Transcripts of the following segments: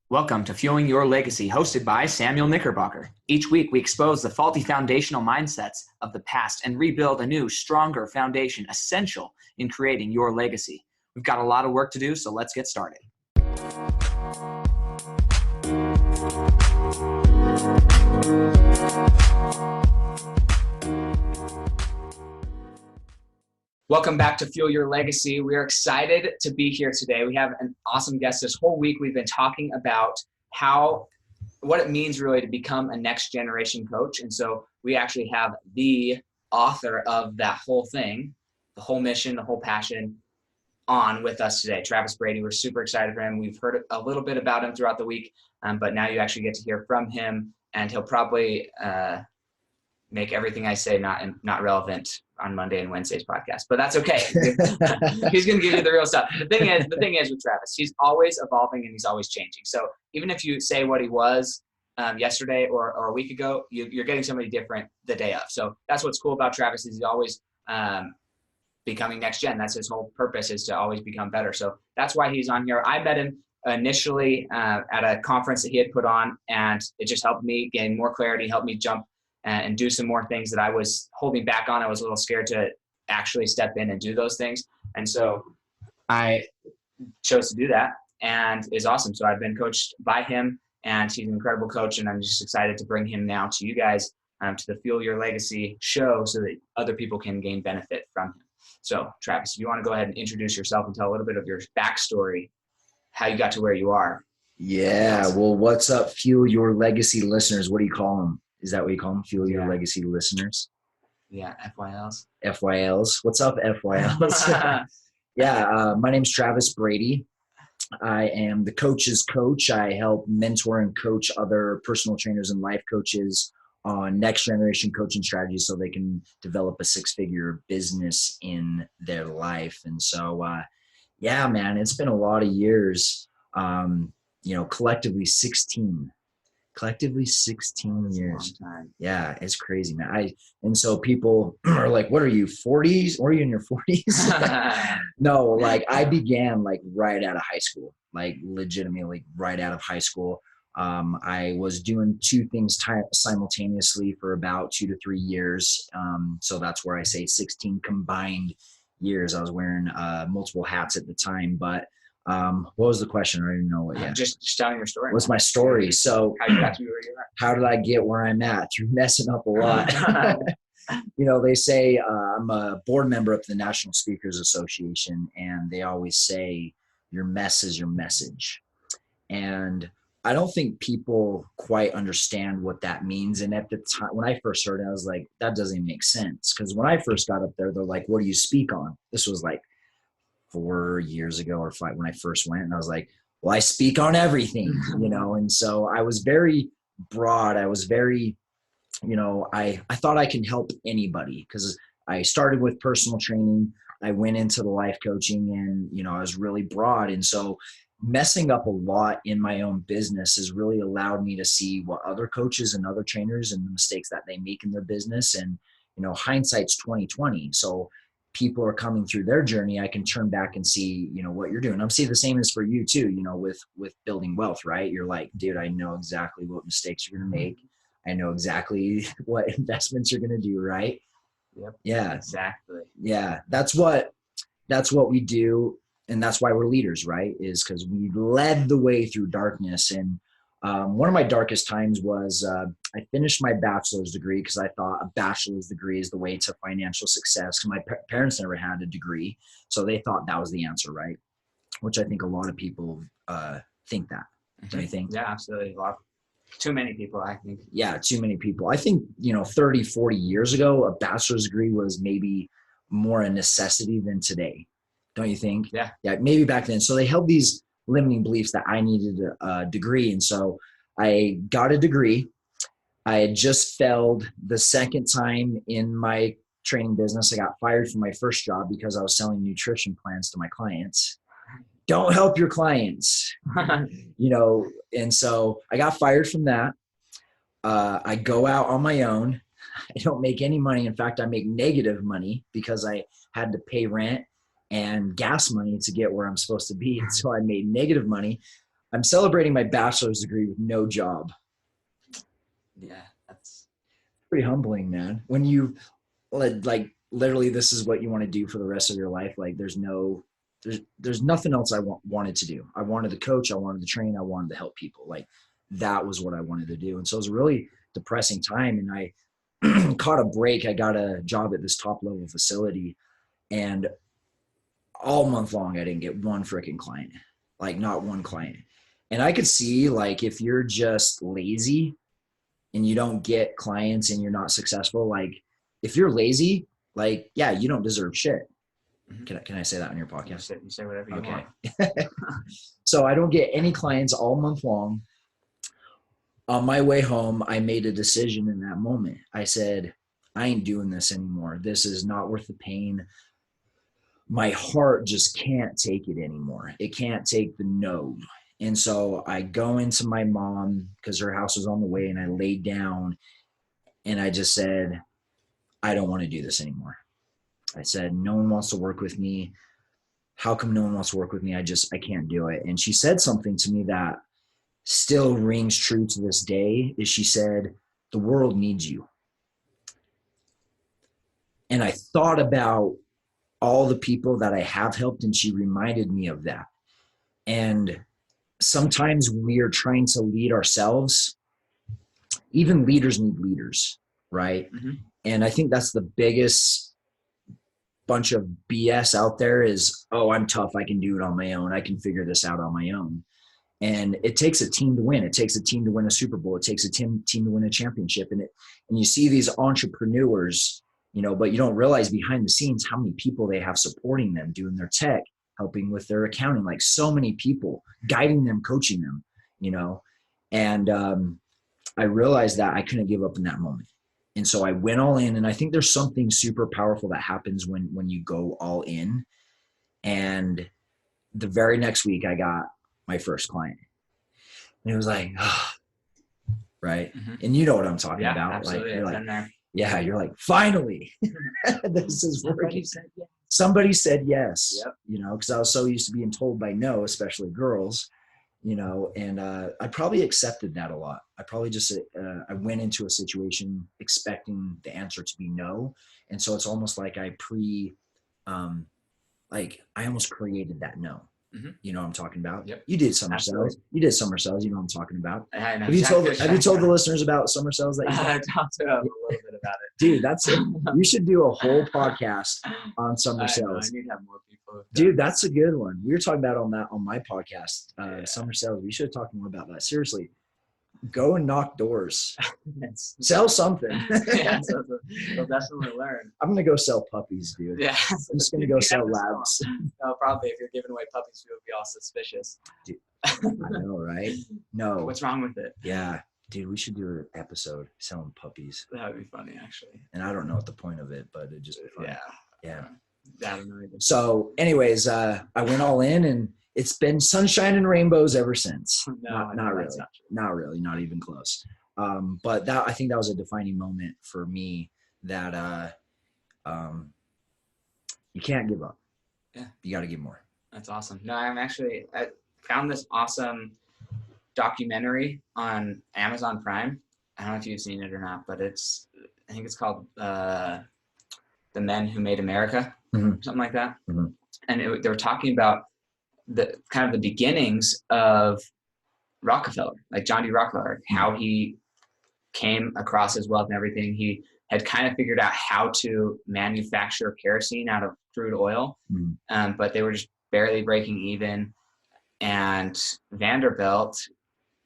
Welcome to Fueling Your Legacy, hosted by Samuel Knickerbocker. Each week, we expose the faulty foundational mindsets of the past and rebuild a new, stronger foundation essential in creating your legacy. We've got a lot of work to do, so let's get started. Welcome back to Fuel Your Legacy. We are excited to be here today. We have an awesome guest. This whole week, we've been talking about what it means really to become a next generation coach. And so we actually have the author of that whole thing, the whole mission, the whole passion on with us today, Travis Brady. We're super excited for him. We've heard a little bit about him throughout the week, but now you actually get to hear from him, and he'll probably make everything I say not relevant on Monday and Wednesday's podcast, but that's okay. He's going to give you the real stuff. The thing is with Travis, he's always evolving and he's always changing. So even if you say what he was yesterday or a week ago, you're getting somebody different the day of. So that's what's cool about Travis, is he's always becoming next gen. That's his whole purpose, is to always become better. So that's why he's on here. I met him initially at a conference that he had put on, and it just helped me gain more clarity, helped me jump and do some more things that I was holding back on. I was a little scared to actually step in and do those things. And so I chose to do that, and is awesome. So I've been coached by him, and he's an incredible coach, and I'm just excited to bring him now to you guys, to the Fuel Your Legacy show, so that other people can gain benefit from him. So Travis, if you want to go ahead and introduce yourself and tell a little bit of your backstory, how you got to where you are. Yeah. Well, what's up, Fuel Your Legacy listeners? What do you call them? Is that what you call them? Fuel Your Legacy listeners? Yeah, FYLs. FYLs. What's up, FYLs? My name's Travis Brady. I am the coach's coach. I help mentor and coach other personal trainers and life coaches on next generation coaching strategies so they can develop a six-figure business in their life. And so, man, it's been a lot of years, collectively 16 years. Yeah, it's crazy, man. And so people are like, what are you, 40s? Or are you in your 40s? No, like I began like right out of high school, like legitimately right out of high school. I was doing two things simultaneously for about 2 to 3 years. So that's where I say 16 combined years. I was wearing multiple hats at the time, but what was the question? I don't even know what yet. Just telling your story. What's my story? So how you got to where you're at. How did I get where I'm at? Through messing up a lot. They say I'm a board member of the National Speakers Association, and they always say your mess is your message. And I don't think people quite understand what that means. And at the time, when I first heard it, I was like, that doesn't even make sense. Because when I first got up there, they're like, what do you speak on? This was like 4 years ago or 5 when I first went, and I was like, well, I speak on everything, and so I was very broad. I was very, I thought I can help anybody, because I started with personal training. I went into the life coaching, and, I was really broad. And so messing up a lot in my own business has really allowed me to see what other coaches and other trainers and the mistakes that they make in their business. And, hindsight's 20/20. So people are coming through their journey, I can turn back and see, what you're doing. I'm seeing the same as for you too, with building wealth, right? You're like, dude, I know exactly what mistakes you're going to make. I know exactly what investments you're going to do, right? Yep. Yeah, exactly. Yeah. That's what we do. And that's why we're leaders, right? Is because we led the way through darkness. And one of my darkest times was I finished my bachelor's degree because I thought a bachelor's degree is the way to financial success. Because my parents never had a degree, so they thought that was the answer, right? Which I think a lot of people think that. Do you think? Yeah, absolutely. Too many people, I think. Yeah, too many people. I think, 30, 40 years ago, a bachelor's degree was maybe more a necessity than today. Don't you think? Yeah. Yeah, maybe back then. So they held these limiting beliefs that I needed a degree. And so I got a degree. I had just failed the second time in my training business. I got fired from my first job because I was selling nutrition plans to my clients. Don't help your clients, and so I got fired from that. I go out on my own. I don't make any money. In fact, I make negative money because I had to pay rent and gas money to get where I'm supposed to be. And so I made negative money. I'm celebrating my bachelor's degree with no job. Yeah, that's Pretty humbling, man. When you like literally this is what you want to do for the rest of your life. Like there's nothing else I wanted to do. I wanted to coach, I wanted to train, I wanted to help people. Like that was what I wanted to do. And so it was a really depressing time. And I caught a break. I got a job at this top level facility, and all month long I didn't get one freaking client. Like not one client. And I could see, like, if you're just lazy and you don't get clients and you're not successful, like if you're lazy, like, yeah, you don't deserve shit. Mm-hmm. Can I say that on your podcast? You say whatever you want. So I don't get any clients all month long. On my way home, I made a decision in that moment. I said, I ain't doing this anymore. This is not worth the pain. My heart just can't take it anymore. It can't take the no. And so I go into my mom because her house was on the way, and I laid down and I just said, I don't want to do this anymore. I said, no one wants to work with me. How come no one wants to work with me? I can't do it. And she said something to me that still rings true to this day, is she said, the world needs you. And I thought about all the people that I have helped, and she reminded me of that. And sometimes we are trying to lead ourselves. Even leaders need leaders, right? Mm-hmm. And I think that's the biggest bunch of BS out there is, oh, I'm tough. I can do it on my own. I can figure this out on my own. And it takes a team to win. It takes a team to win a Super Bowl. It takes a team to win a championship. And you see these entrepreneurs, but you don't realize behind the scenes how many people they have supporting them, doing their tech, helping with their accounting, like so many people, guiding them, coaching them, and I realized that I couldn't give up in that moment. And so I went all in, and I think there's something super powerful that happens when you go all in. And the very next week I got my first client, and it was like, oh, right. Mm-hmm. And you know what I'm talking about. Absolutely. Like, you're like, yeah, you're like, finally, this is working. Somebody said yes, yep. Because I was so used to being told by no, especially girls, and I probably accepted that a lot. I probably just, I went into a situation expecting the answer to be no. And so it's almost like I almost created that no. Mm-hmm. You know what I'm talking about? Yep. You did summer sales. You did summer sales. You know what I'm talking about. I know have you told the listeners about summer sales? That I talked to them a little bit about it. Dude, that's it. You should do a whole podcast on summer sales. I need to have more people. Dude, that's a good one. We were talking about on my podcast, summer sales. We should have talked more about that. Seriously, go and knock doors. Sell something. Yeah, they'll definitely learn. I'm gonna go sell puppies, dude. Yeah, I'm just gonna go sell labs. No, probably if you're giving away puppies, we would be all suspicious. Dude, I know, right? No. What's wrong with it? Yeah, dude, we should do an episode selling puppies. That would be funny, actually. And I don't know what the point of it, but it'd just be funny. Yeah. I don't know either. So, anyways, I went all in, and it's been sunshine and rainbows ever since. No, not really. Not really. Not even close. But I think that was a defining moment for me that you can't give up. Yeah. You got to give more. That's awesome. No, I found this awesome documentary on Amazon Prime. I don't know if you've seen it or not, but I think it's called The Men Who Made America, mm-hmm. something like that. Mm-hmm. And they were talking about the kind of the beginnings of Rockefeller, like John D. Rockefeller, how he came across his wealth and everything. He had kind of figured out how to manufacture kerosene out of crude oil, but they were just barely breaking even. And Vanderbilt,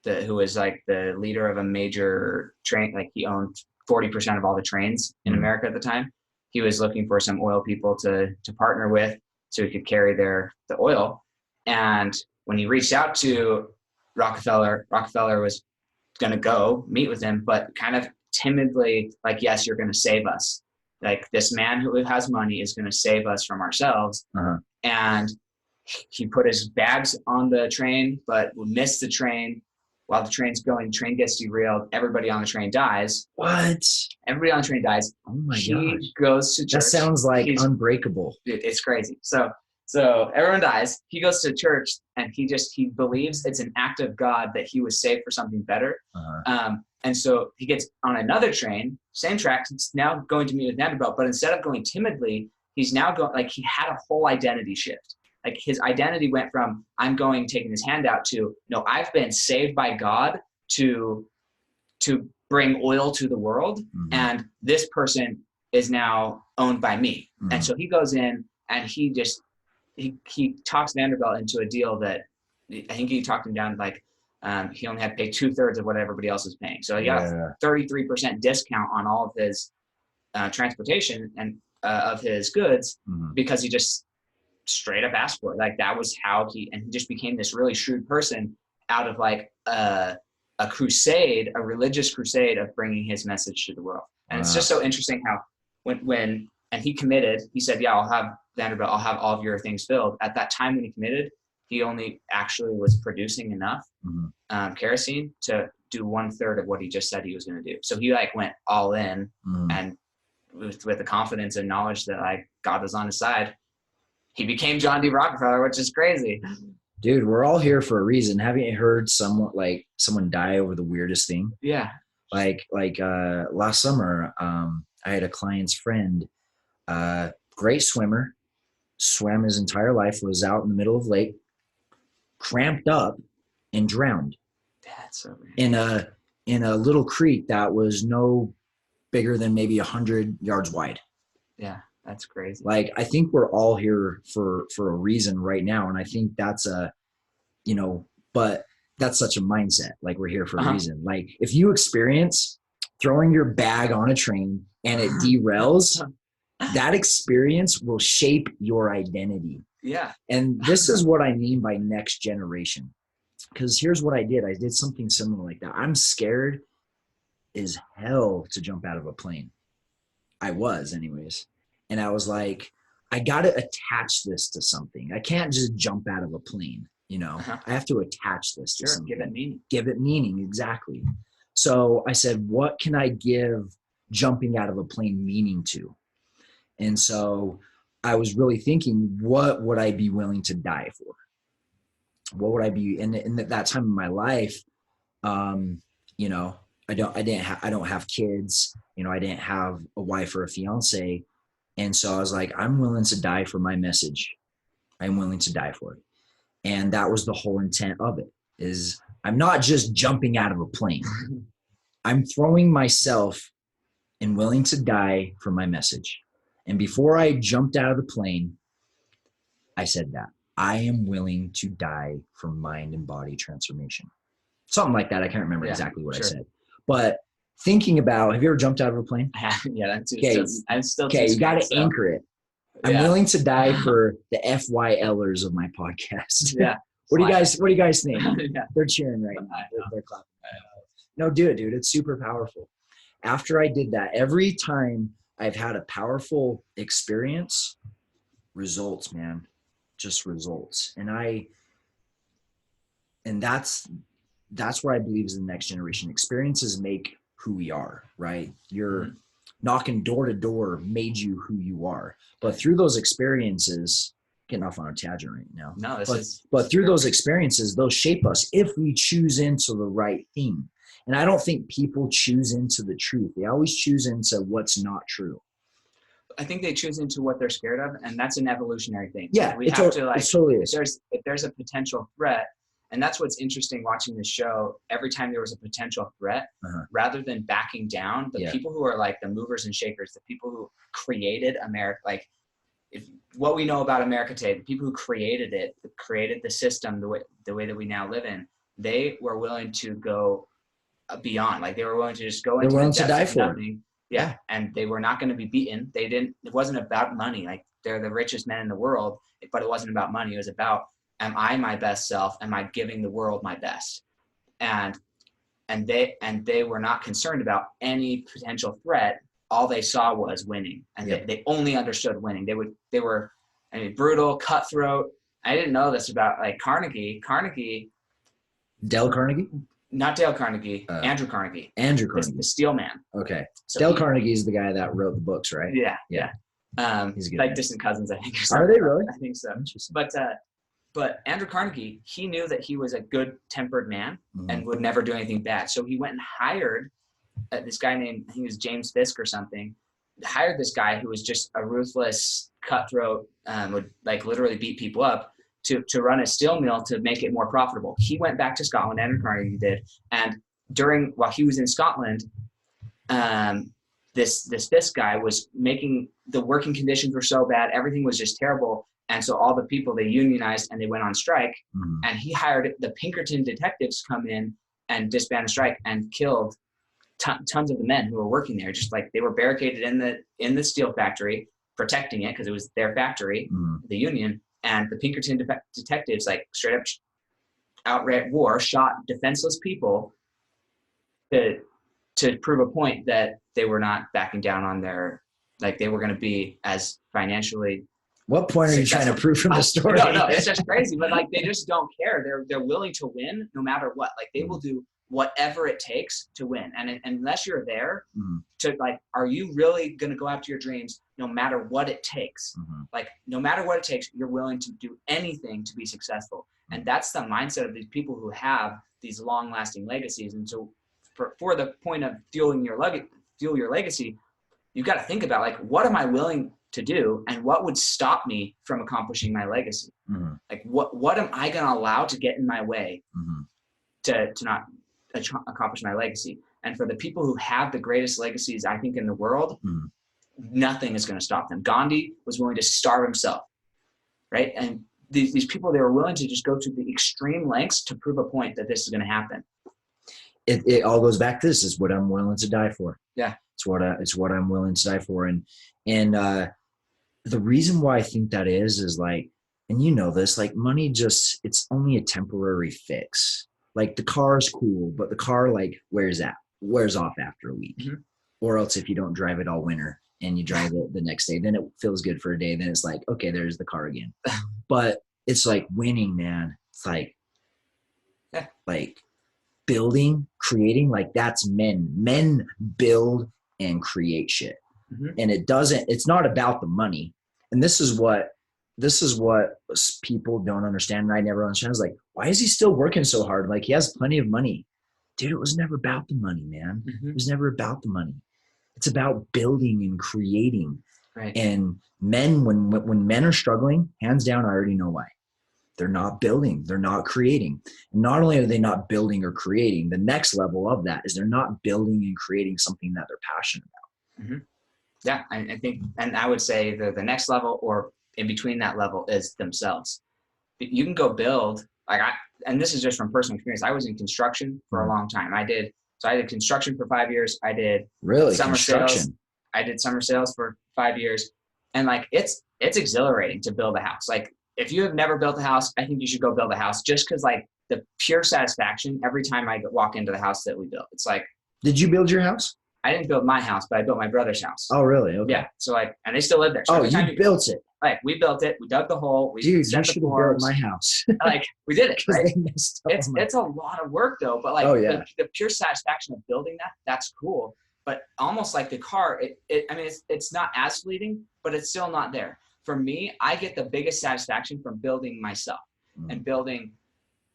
who was like the leader of a major train, like he owned 40% of all the trains in America at the time. He was looking for some oil people to partner with so he could carry the oil. And when he reached out to Rockefeller was going to go meet with him, but kind of timidly, like, yes, you're going to save us. Like, this man who has money is going to save us from ourselves. Uh-huh. And he put his bags on the train, but missed the train. While the train's going, train gets derailed. Everybody on the train dies. What? Everybody on the train dies. Oh my gosh. He goes to church. That sounds like Unbreakable. It's crazy. So So everyone dies. He goes to church and he believes it's an act of God that he was saved for something better. And so he gets on another train, same track, now going to meet with Vanderbilt, but instead of going timidly, he's now going, like, he had a whole identity shift. Like, his identity went from, I'm going, taking his hand out, to, no, I've been saved by God to bring oil to the world. And this person is now owned by me. And so he goes in and he talks Vanderbilt into a deal that, I think he talked him down, like, he only had to pay 2/3 of what everybody else is paying. So he got a 33% discount on all of his transportation and of his goods, because he just straight up asked for it. Like, that was how he just became this really shrewd person out of, like, a crusade, a religious crusade of bringing his message to the world. And it's just so interesting how when he committed, he said, yeah, I'll have Vanderbilt, I'll have all of your things filled. At that time when he committed, he only actually was producing enough kerosene to do 1/3 of what he just said he was going to do. So he, like, went all in, and with the confidence and knowledge that, like, God was on his side, he became John D. Rockefeller, which is crazy. Dude, we're all here for a reason. Haven't you heard someone die over the weirdest thing? Yeah. Like last summer, I had a client's friend, great swimmer, swam his entire life, was out in the middle of the lake, cramped up and drowned. That's so weird. In a little creek that was no bigger than maybe 100 yards wide. Yeah, that's crazy. Like, I think we're all here for a reason right now. And I think that's but that's such a mindset. Like, we're here for a reason. Like, if you experience throwing your bag on a train and it derails, that experience will shape your identity. Yeah. And this is what I mean by next generation. Because here's what I did. I did something similar like that. I'm scared as hell to jump out of a plane. I was anyways. And I was like, I got to attach this to something. I can't just jump out of a plane, I have to attach this to something. Give it meaning. Give it meaning, exactly. So I said, what can I give jumping out of a plane meaning to? And so I was really thinking, what would I be willing to die for? What would I be in that time in my life? I don't have kids, I didn't have a wife or a fiance. And so I was like, I'm willing to die for my message. I'm willing to die for it. And that was the whole intent of it, is I'm not just jumping out of a plane. I'm throwing myself and willing to die for my message. And before I jumped out of the plane, I said that I am willing to die for mind and body transformation. Something like that. I can't remember exactly what I said. But thinking about, have you ever jumped out of a plane? Yeah, that's I'm still you got to anchor it. I'm willing to die for the FYLers of my podcast. Yeah. What do you guys think? Yeah. They're cheering right now. They're clapping. No, do it, dude. It's super powerful. After I did that, every time I've had a powerful experience, results, man, just results. And that's where I believe is the next generation. Experiences make who we are, right? You're knocking door to door made you who you are. But through those experiences, getting off on a tangent right now. No, but through those experiences, they'll shape us if we choose into the right thing. And I don't think people choose into the truth. They always choose into what's not true. I think they choose into what they're scared of, and that's an evolutionary thing. Yeah, we have to, like, it totally is. If there's a potential threat, and that's what's interesting watching this show. Every time there was a potential threat, rather than backing down, the people who are like the movers and shakers, the people who created America, like, what we know about America today, the people who created it, created the system, the way that we now live in, they were willing to go beyond. Like, they were willing to just go into willing to die for it. Yeah, and they were not going to be beaten. It wasn't about money. Like, they're the richest men in the world, but it wasn't about money. It was about, am I my best self? Am I giving the world my best? And they were not concerned about any potential threat. All they saw was winning, and they only understood winning. They were brutal, cutthroat. I didn't know this about, like, Carnegie. Dale Carnegie? Not Dale Carnegie. Andrew Carnegie. Andrew Carnegie. The Steel Man. Okay. So Dale Carnegie is the guy that wrote the books, right? Yeah. He's a good like man. distant cousins, I think. Are they really? I think so. Interesting. But Andrew Carnegie, he knew that he was a good-tempered man Mm-hmm. and would never do anything bad. So he went and hired this guy named, I think it was James Fisk or something, hired this guy who was just a ruthless, cutthroat, would like literally beat people up to run a steel mill to make it more profitable. He went back to Scotland, Andrew Carnegie did, and while he was in Scotland, this Fisk guy was making the working conditions were so bad, everything was just terrible. And so all the people, they unionized and they went on strike. Mm-hmm. And he hired the Pinkerton detectives to come in and disband the strike and killed tons of the men who were working there. Just like they were barricaded in the steel factory, protecting it because it was their factory, the union. And the Pinkerton detectives, like straight up outright war, shot defenseless people to prove a point that they were not backing down on their, like they were going to be as financially. What point are you trying to prove from the story? No, it's just crazy. But like they just don't care. They're willing to win no matter what. Like they will do whatever it takes to win. And unless you're there to like, are you really going to go after your dreams no matter what it takes? Like no matter what it takes, you're willing to do anything to be successful. And that's the mindset of these people who have these long-lasting legacies. And so for the point of fuel your legacy, you've got to think about like, what am I willing to do and what would stop me from accomplishing my legacy? Like what am I going to allow to get in my way to not accomplish my legacy? And for the people who have the greatest legacies, I think in the world, nothing is going to stop them. Gandhi was willing to starve himself, right? And these people, they were willing to just go to the extreme lengths to prove a point that this is going to happen. It all goes back to this is what I'm willing to die for. Yeah. It's what I'm willing to die for. And the reason why I think that is like, and you know this, like money it's only a temporary fix. Like the car is cool, but the car like wears off after a week. Or else if you don't drive it all winter and you drive it the next day, then it feels good for a day. Then it's like, okay, there's the car again. But it's like winning, man. It's like, like building, creating, like that's men build and create shit. And it's not about the money. And this is what people don't understand. And I never understand. It's like, why is he still working so hard? Like he has plenty of money. Dude, it was never about the money, man. It was never about the money. It's about building and creating. Right. And men, when men are struggling, hands down, I already know why. They're not building. They're not creating. And not only are they not building or creating, the next level of that is they're not building and creating something that they're passionate about. Yeah, I think, and I would say the next level or in between that level is themselves. You can go build, and this is just from personal experience. I was in construction for a long time. I did construction for 5 years. I did summer sales. I did summer sales for 5 years. And like, it's exhilarating to build a house. Like if you have never built a house, I think you should go build a house just because like the pure satisfaction every time I walk into the house that we built. It's like, did you build your house? I didn't build my house, but I built my brother's house. Oh, really? Okay. Yeah. So like, and they still live there. So you built it. Like we built it. We dug the hole. We Dude, you set should the have built my house. Like we did it. Right? It's a lot of work though. But like the pure satisfaction of building that's cool. But almost like the car, it's not as fleeting, but it's still not there. For me, I get the biggest satisfaction from building myself and building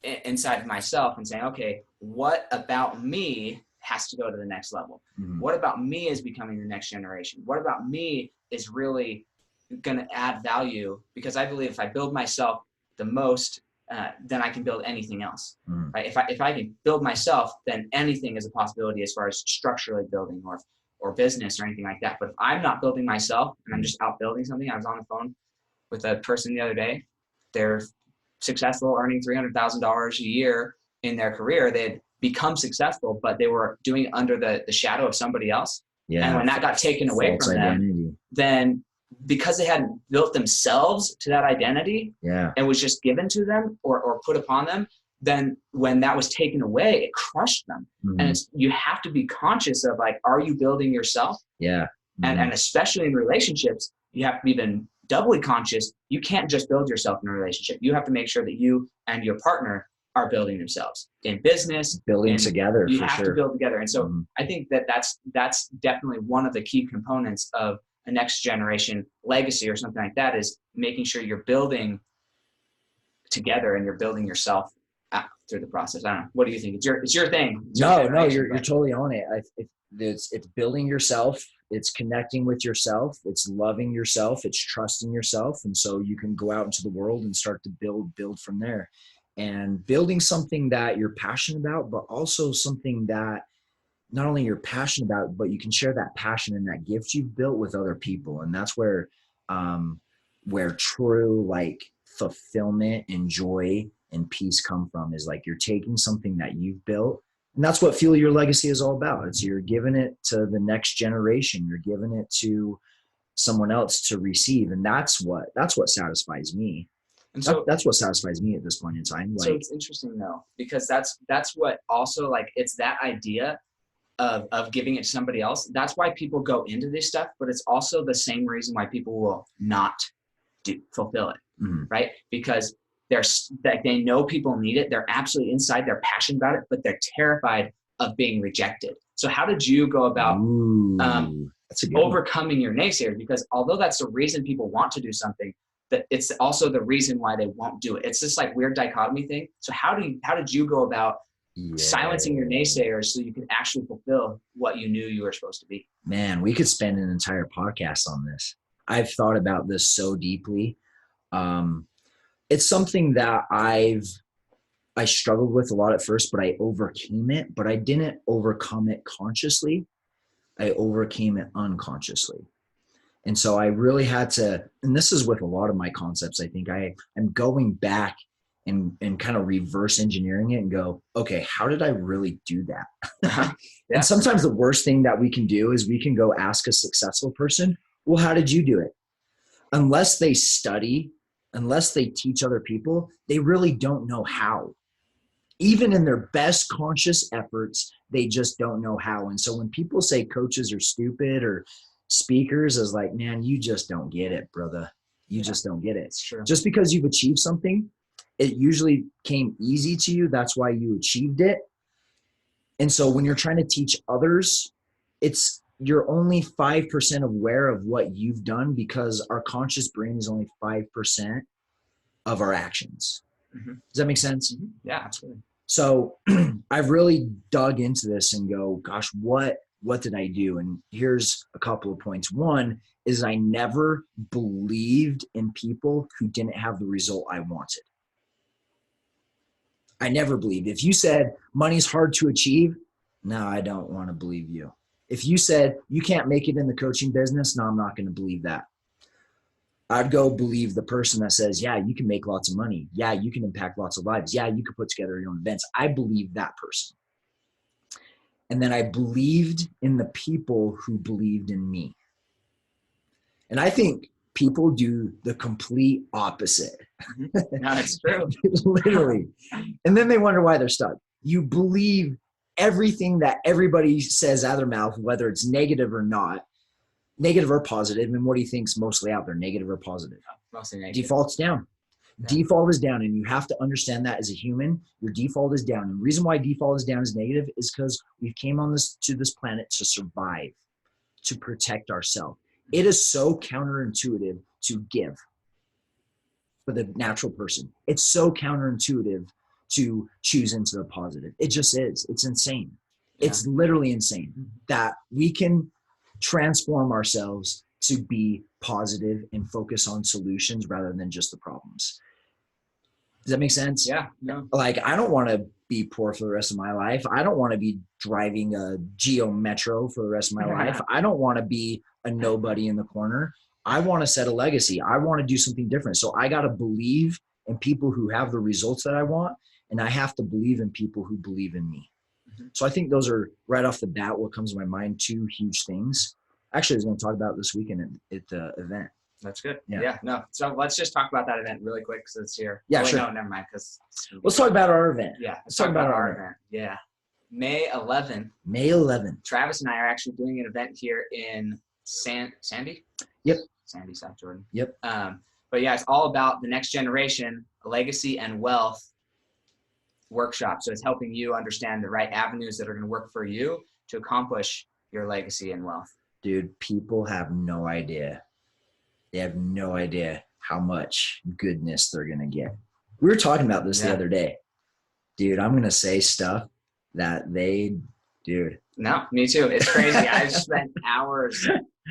inside of myself and saying, okay, what about me has to go to the next level? What about me is becoming the next generation? What about me is really going to add value? Because I believe if I build myself the most, then I can build anything else. Right? If I can build myself, then anything is a possibility as far as structurally building or business or anything like that. But if I'm not building myself and I'm just out building something, I was on the phone with a person the other day. They're successful, earning $300,000 a year in their career. They had become successful, but they were doing it under the shadow of somebody else. Yeah. And when that got taken away from them, then because they hadn't built themselves to that identity and was just given to them or put upon them, then when that was taken away, it crushed them. And you have to be conscious of like, are you building yourself? Yeah. And especially in relationships, you have to be then doubly conscious. You can't just build yourself in a relationship. You have to make sure that you and your partner are building themselves in business, building together. You have to build together. And so I think that's definitely one of the key components of a next generation legacy or something like that is making sure you're building together and you're building yourself out through the process. I don't know. What do you think? It's your thing. No, you're totally on it. It's building yourself. It's connecting with yourself. It's loving yourself. It's trusting yourself. And so you can go out into the world and start to build from there, and building something that you're passionate about, but also something that not only you're passionate about, but you can share that passion and that gift you've built with other people. And that's where true like fulfillment and joy and peace come from, is like you're taking something that you've built. And that's what Fuel Your Legacy is all about. It's you're giving it to the next generation. You're giving it to someone else to receive. And that's what satisfies me. And so that's what satisfies me at this point in time. Like, so it's interesting though, because that's what also, like, it's that idea of giving it to somebody else. That's why people go into this stuff, but it's also the same reason why people will not fulfill it. Mm-hmm. Right? Because they know people need it. They're absolutely inside. They're passionate about it, but they're terrified of being rejected. So how did you go about overcoming your naysayers? Because although that's the reason people want to do something, that it's also the reason why they won't do it. It's this like weird dichotomy thing. So how did you go about silencing your naysayers so you can actually fulfill what you knew you were supposed to be? Man, we could spend an entire podcast on this. I've thought about this so deeply. It's something that I struggled with a lot at first, but I overcame it. But I didn't overcome it consciously. I overcame it unconsciously. And so I really had to, and this is with a lot of my concepts, I think I'm going back and kind of reverse engineering it and go, okay, how did I really do that? Yeah. And sometimes the worst thing that we can do is we can go ask a successful person, well, how did you do it? Unless they study, unless they teach other people, they really don't know how. Even in their best conscious efforts, they just don't know how. And so when people say coaches are stupid or speakers, is like, man, you just don't get it, brother. You just don't get it. Sure. Just because you've achieved something, it usually came easy to you. That's why you achieved it. And so when you're trying to teach others, you're only 5% aware of what you've done, because our conscious brain is only 5% of our actions. Mm-hmm. Does that make sense? Mm-hmm. Yeah, absolutely. So I've really dug into this and go, gosh, what did I do? And here's a couple of points. One is I never believed in people who didn't have the result I wanted. I never believed. If you said money's hard to achieve, no, I don't want to believe you. If you said you can't make it in the coaching business, no, I'm not going to believe that. I'd go believe the person that says, yeah, you can make lots of money. Yeah, you can impact lots of lives. Yeah, you could put together your own events. I believe that person. And then I believed in the people who believed in me. And I think people do the complete opposite. No, it's true. Literally. And then they wonder why they're stuck. You believe everything that everybody says out of their mouth, whether it's negative or not, negative or positive. And what do you think's mostly out there, negative or positive? Mostly negative. Default's down. Yeah. Default is down, and you have to understand that as a human, your default is down. And the reason why default is down is negative is because we came on to this planet to survive, to protect ourselves. It is so counterintuitive to give for the natural person. It's so counterintuitive to choose into the positive. It just is. It's insane. Yeah. It's literally insane that we can transform ourselves to be positive and focus on solutions rather than just the problems. Does that make sense? Yeah. No. Like, I don't want to be poor for the rest of my life. I don't want to be driving a Geo Metro for the rest of my life. I don't want to be a nobody in the corner. I want to set a legacy. I want to do something different. So I got to believe in people who have the results that I want, and I have to believe in people who believe in me. Mm-hmm. So I think those are right off the bat what comes to my mind, two huge things. Actually, I was going to talk about this weekend at the event. That's good. Yeah. No. So let's just talk about that event really quick because it's here. Yeah, sure. No, never mind. Let's talk about our event. Yeah. Let's talk about our event. Yeah. May 11th. May 11th. Travis and I are actually doing an event here in Sandy. Yep. Sandy, South Jordan. Yep. But yeah, it's all about the next generation, legacy and wealth workshop. So it's helping you understand the right avenues that are going to work for you to accomplish your legacy and wealth. Dude, people have no idea. They have no idea how much goodness they're going to get. We were talking about this the other day. Dude, I'm going to say stuff that dude. No, me too. It's crazy. I've spent hours.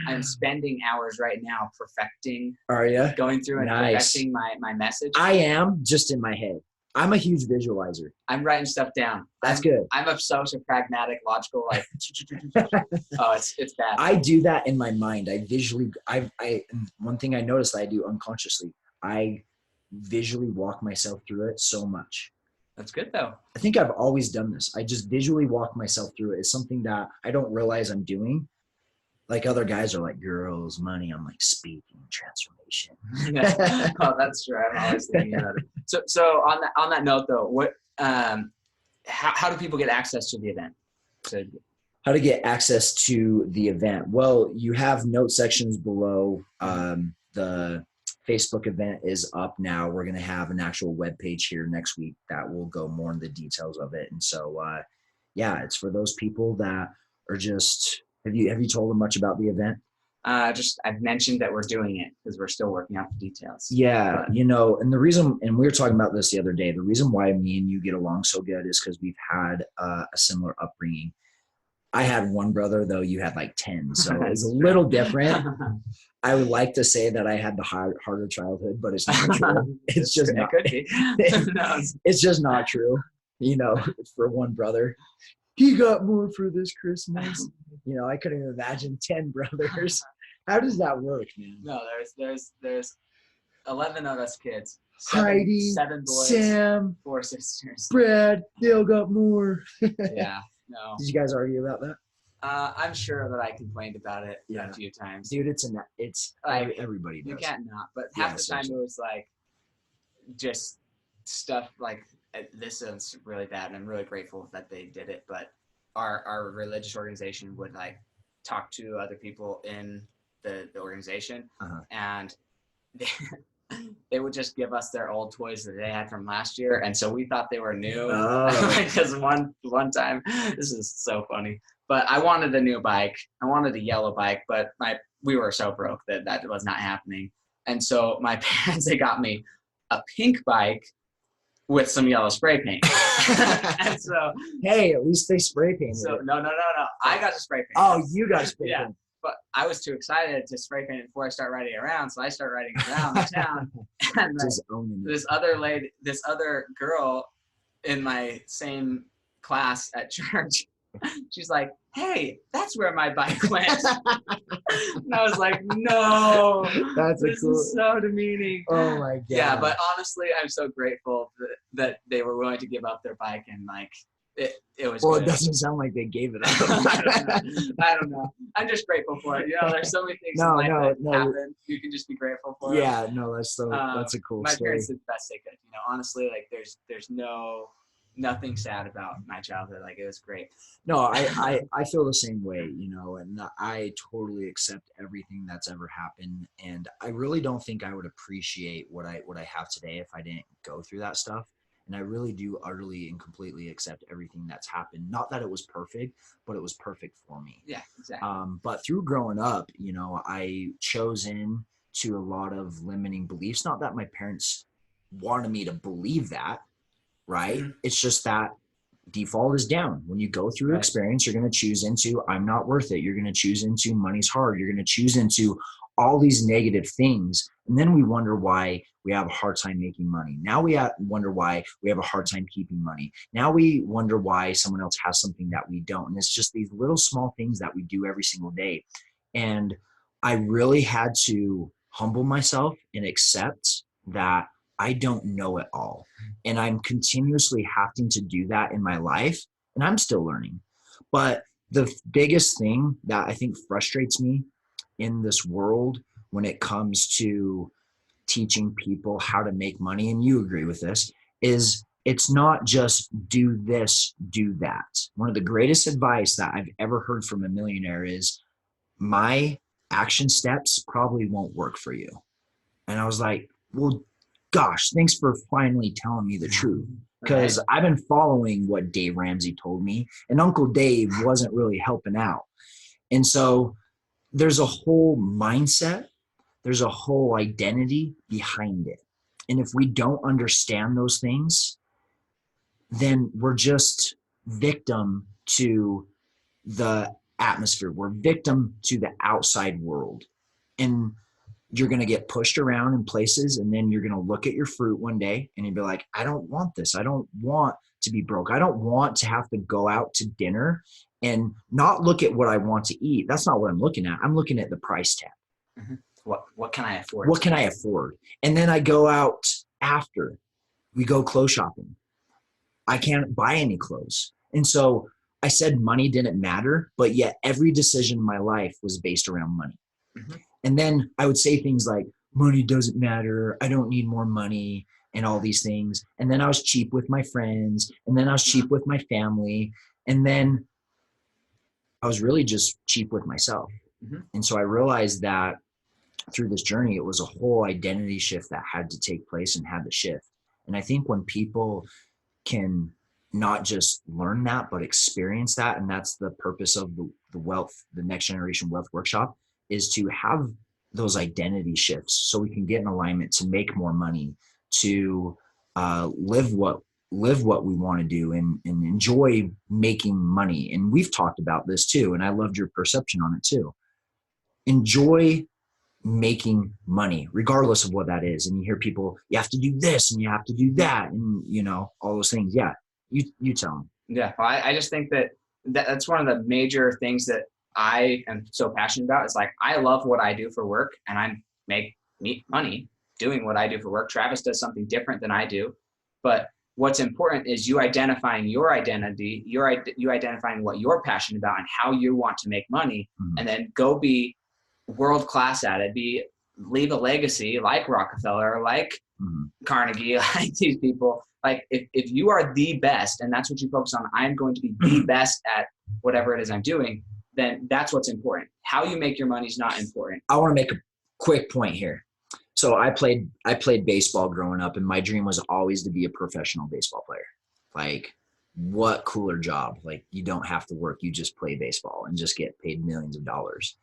I'm spending hours right now perfecting. Are you? Going through and perfecting my message. I am just in my head. I'm a huge visualizer. I'm writing stuff down. That's good. I'm a social pragmatic, logical, like, oh, it's bad. I do that in my mind. One thing I noticed that I do unconsciously, I visually walk myself through it so much. That's good though. I think I've always done this. I just visually walk myself through it. It's something that I don't realize I'm doing. Like other guys are like, girls, money. I'm like, speaking, transformation. Oh, that's true. I'm always thinking about it. So on that note though, what how do people get access to the event? How to get access to the event? Well, you have note sections below. The Facebook event is up now. We're going to have an actual web page here next week that will go more into the details of it. And so, it's for those people that are just. Have you told them much about the event? I've mentioned that we're doing it because we're still working out the details. Yeah, and the reason, and we were talking about this the other day, the reason why me and you get along so good is because we've had a similar upbringing. I had one brother, though you had like 10, so it's a little different. I would like to say that I had the harder childhood, but it's not true. It's just not. It could be. It's just not true. For one brother. He got more for this Christmas. I couldn't imagine 10 brothers. How does that work, man? No, there's 11 of us kids. Heidi, 7 boys, Sam, 4 sisters. Brad, they all got more. Yeah, no. Did you guys argue about that? I'm sure that I complained about it a few times. Dude, it's like everybody does. You can't not, but half the time it was like just stuff like, this is really bad, and I'm really grateful that they did it. But our religious organization would like talk to other people in the organization, and they would just give us their old toys that they had from last year, and so we thought they were new. Because one time, this is so funny, but I wanted a new bike. I wanted a yellow bike, but we were so broke that was not happening. And so my parents, they got me a pink bike with some yellow spray paint. And so, hey, at least they spray painted. So no. I got to spray paint. Oh, you got to spray paint. But I was too excited to spray paint it before I start riding around. So I start riding around the town. And this other girl in my same class at church, she's like, hey, that's where my bike went. And I was like, no, this is so demeaning. Oh my God. Yeah, but honestly, I'm so grateful that they were willing to give up their bike, and like it was. Well, good. It doesn't sound like they gave it up. I don't know. I'm just grateful for it. There's so many things in life that happen. You can just be grateful for it. Yeah, no, that's a cool my story. Parents did the best they could. Honestly, like there's nothing sad about my childhood. Like it was great. No, I feel the same way, and I totally accept everything that's ever happened. And I really don't think I would appreciate what I have today if I didn't go through that stuff. And I really do utterly and completely accept everything that's happened. Not that it was perfect, but it was perfect for me. Yeah, exactly. But through growing up, I chose in to a lot of limiting beliefs. Not that my parents wanted me to believe that. Right? Mm-hmm. It's just that default is down. When you go through experience, you're going to choose into, I'm not worth it. You're going to choose into, money's hard. You're going to choose into all these negative things. And then we wonder why we have a hard time making money. Now we wonder why we have a hard time keeping money. Now we wonder why someone else has something that we don't. And it's just these little small things that we do every single day. And I really had to humble myself and accept that I don't know it all. And I'm continuously having to do that in my life. And I'm still learning. But the biggest thing that I think frustrates me in this world when it comes to teaching people how to make money, and you agree with this, is it's not just do this, do that. One of the greatest advice that I've ever heard from a millionaire is, my action steps probably won't work for you. And I was like, well, gosh, thanks for finally telling me the truth, because I've been following what Dave Ramsey told me, and Uncle Dave wasn't really helping out. And so there's a whole mindset, there's a whole identity behind it. And if we don't understand those things, then we're just victim to the atmosphere. We're victim to the outside world. And you're going to get pushed around in places, and then you're going to look at your fruit one day and you'll be like, I don't want this. I don't want to be broke. I don't want to have to go out to dinner and not look at what I want to eat. That's not what I'm looking at. I'm looking at the price tag. Mm-hmm. What can I afford? What can I afford? And then I go out after. We go clothes shopping. I can't buy any clothes. And so I said money didn't matter, but yet every decision in my life was based around money. Mm-hmm. And then I would say things like, money doesn't matter. I don't need more money and all these things. And then I was cheap with my friends. And then I was cheap with my family. And then I was really just cheap with myself. Mm-hmm. And so I realized that through this journey, it was a whole identity shift that had to take place and had to shift. And I think when people can not just learn that, but experience that, and that's the purpose of the Next Generation Wealth Workshop, is to have those identity shifts so we can get in alignment to make more money, to live what we want to do and enjoy making money. And we've talked about this too, and I loved your perception on it too. Enjoy making money, regardless of what that is. And you hear people, you have to do this and you have to do that, and all those things. Yeah, you tell them. Yeah, well, I just think that's one of the major things that I am so passionate about. Is like, I love what I do for work, and I make money doing what I do for work. Travis does something different than I do, but what's important is you identifying your identity, you identifying what you're passionate about and how you want to make money, mm-hmm. and then go be world-class at it, leave a legacy like Rockefeller, like mm-hmm. Carnegie, like these people. Like if you are the best and that's what you focus on, I'm going to be the best at whatever it is I'm doing, then that's what's important. How you make your money is not important. I want to make a quick point here. So I played baseball growing up, and my dream was always to be a professional baseball player. Like, what cooler job? Like, you don't have to work, you just play baseball and just get paid millions of dollars.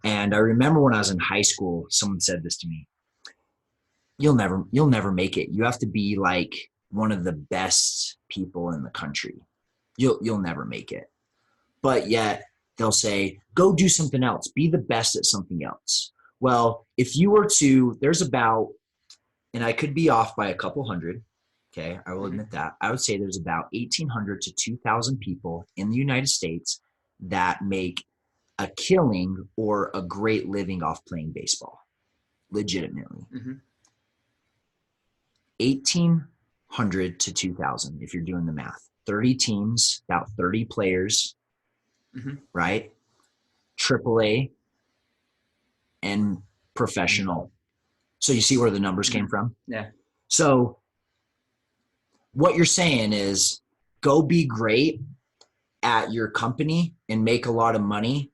And I remember when I was in high school, someone said this to me: you'll never make it. You have to be like one of the best people in the country. You'll never make it. But yet they'll say, go do something else. Be the best at something else. Well, if you were to, there's about, and I could be off by a couple hundred, okay, I will admit that. I would say there's about 1,800 to 2,000 people in the United States that make a killing or a great living off playing baseball, legitimately. Mm-hmm. 1,800 to 2,000, if you're doing the math. 30 teams, about 30 players, mm-hmm. right? AAA and professional. So you see where the numbers came from? Yeah. So what you're saying is, go be great at your company and make a lot of money,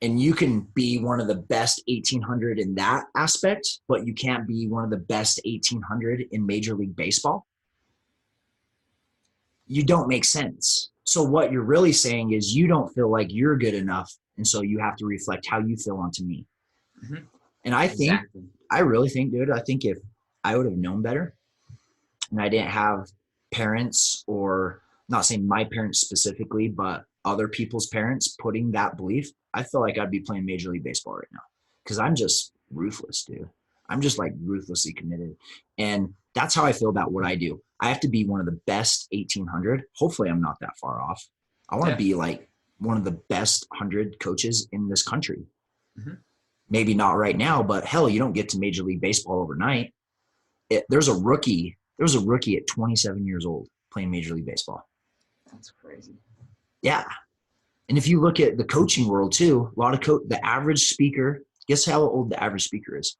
and you can be one of the best 1,800 in that aspect, but you can't be one of the best 1,800 in Major League Baseball. You don't make sense. So what you're really saying is you don't feel like you're good enough, and so you have to reflect how you feel onto me. Mm-hmm. And I really think, dude, I think if I would have known better and I didn't have parents, or not saying my parents specifically, but other people's parents putting that belief, I feel like I'd be playing Major League Baseball right now, because I'm just ruthless, dude. I'm just like ruthlessly committed. And that's how I feel about what I do. I have to be one of the best 1,800. Hopefully I'm not that far off. I want to be like one of the best 100 coaches in this country. Mm-hmm. Maybe not right now, but hell, you don't get to Major League Baseball overnight. There's a rookie at 27 years old playing Major League Baseball. That's crazy. Yeah. And if you look at the coaching world too, a lot of the average speaker, guess how old the average speaker is?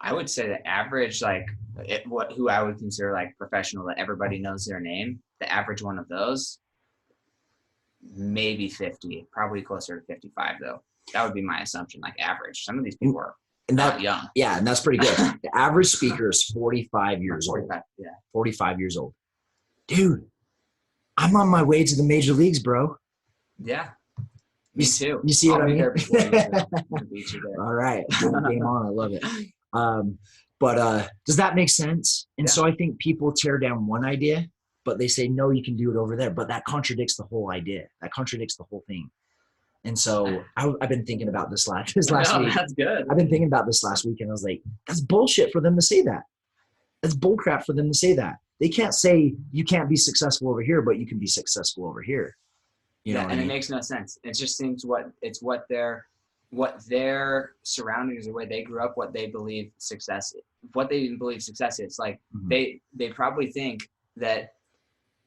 I would say the average, who I would consider like professional, that everybody knows their name, the average one of those, maybe 50, probably closer to 55 though. That would be my assumption, like average. Some of these people are not young. Yeah, and that's pretty good. The average speaker is 45 years 45, old. Yeah. 45 years old. Dude, I'm on my way to the major leagues, bro. Yeah. Me too. You see what I I'll be mean? there before you too. I'll beat you there. All right. Game on. I love it. But does that make sense? And so I think people tear down one idea, but they say, no, you can do it over there. But that contradicts the whole idea. That contradicts the whole thing. And so I've been thinking about this last week. That's good. I've been thinking about this last week, and I was like, that's bullshit for them to say that. That's bullcrap for them to say that. They can't say you can't be successful over here, but you can be successful over here. You know, and it makes no sense. It just seems what their surroundings, the way they grew up, what they believe success is. Like they probably think that